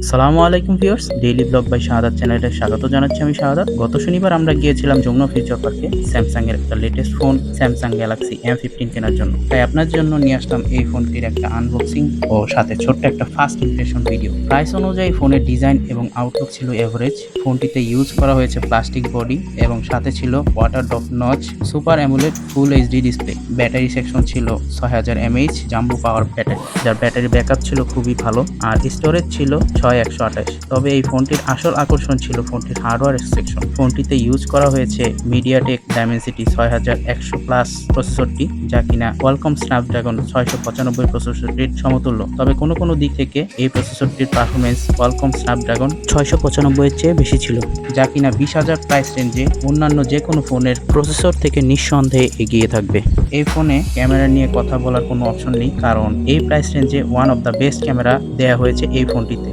সালামু আলাইকুম viewers, daily blog by শাহাদাত চ্যানেলে স্বাগত জানাচ্ছি আমি শাহাদাত। গত শনিবার আমরা গিয়েছিলাম যমুনা ফিউচার পার্কে স্যামসাং এর একটা latest phone Samsung Galaxy M15 কেনার জন্য। তাই আপনার জন্য নিয়ে আসলাম এই ফোনটির একটা আনবক্সিং ও সাথে ছোট্ট একটা ফার্স্ট ইমপ্রেশন ভিডিও। প্রাইস অনুযায়ী ফোনের ডিজাইন এবং আউটলুক ছিল এভারেজ। ফোনটিতে ইউজ করা হয়েছে প্লাস্টিক বডি এবং সাথে ছিল water drop notch, super AMOLED full HD display. Battery section ছিল 6000 mAh জাম্বো পাওয়ার ব্যাটারি, যার ব্যাটারি ব্যাকআপ ছিল খুবই ভালো আর স্টোরেজ ছিল 6128। তবে এই ফোনটির আসল আকর্ষণ ছিল ফোনটির হার্ডওয়্যার সেকশন। ফোনটিতে ইউজ করা হয়েছে মিডিয়াটেক ডাইমেনসিটি 6100 প্লাস প্রসেসরটি, যা কিনা কোয়ালকম স্ন্যাপড্রাগন 695 প্রসেসরটির সমতুল্য। তবে কোনো দিক থেকে এই প্রসেসরটির পারফরমেন্স কোয়ালকম স্ন্যাপড্রাগন 695 এর চেয়ে বেশি ছিল, যা কিনা 20,000 প্রাইস রেঞ্জে অন্যান্য যে কোনো ফোনের প্রসেসর থেকে নিঃসন্দেহে এগিয়ে থাকবে। এই ফোনে ক্যামেরা নিয়ে কথা বলার কোনো অপশন নেই, কারণ এই প্রাইস রেঞ্জে one of the best camera দেয়া হয়েছে এই ফোনটিতে।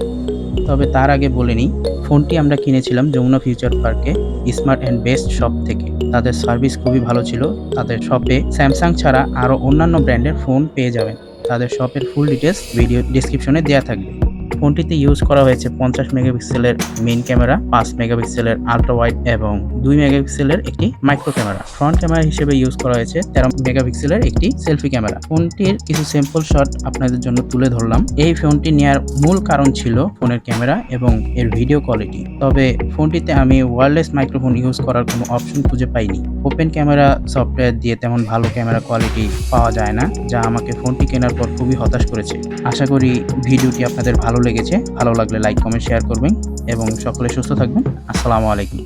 তবে তার আগে বলে নিই, ফোনটি আমরা কিনেছিলাম যমুনা ফিউচার পার্কে স্মার্ট অ্যান্ড বেস্ট শপ থেকে। তাদের সার্ভিস খুবই ভালো ছিল। তাদের শপে স্যামসাং ছাড়া আরও অন্যান্য ব্র্যান্ডের ফোন পেয়ে যাবেন। তাদের শপের ফুল ডিটেলস ভিডিও ডিসক্রিপশনে দেওয়া থাকবে। ফোনটিতে ইউজ করা হয়েছে 50 মেগাপিক্সেলের মেইন ক্যামেরা, 5 মেগাপিক্সেলের আলট্রা ওয়াইড এবং 2 মেগাপিক্সেলের একটি মাইক্রো ক্যামেরা। ফ্রন্ট ক্যামেরা হিসেবে ইউজ করা হয়েছে 13 মেগাপিক্সেলের একটি সেলফি ক্যামেরা। ফোনটির কিছু স্যাম্পল শট আপনাদের জন্য তুলে ধরলাম। এই ফোনটি নেওয়ার মূল কারণ ছিল ফোনের ক্যামেরা এবং এর ভিডিও কোয়ালিটি। তবে ফোনটিতে আমি ওয়্যারলেস মাইক্রোফোন ইউজ করার কোনো অপশন খুঁজে পাইনি। ওপেন ক্যামেরা সফটওয়্যার দিয়ে তেমন ভালো ক্যামেরা কোয়ালিটি পাওয়া যায় না, যা আমাকে ফোনটি কেনার পর খুবই হতাশ করেছে। আশা করি ভিডিওটি আপনাদের ভালো লেগেছে। ভালো লাগলে লাইক, কমেন্ট, শেয়ার করবেন এবং সকলে সুস্থ থাকবেন। আসসালামু আলাইকুম।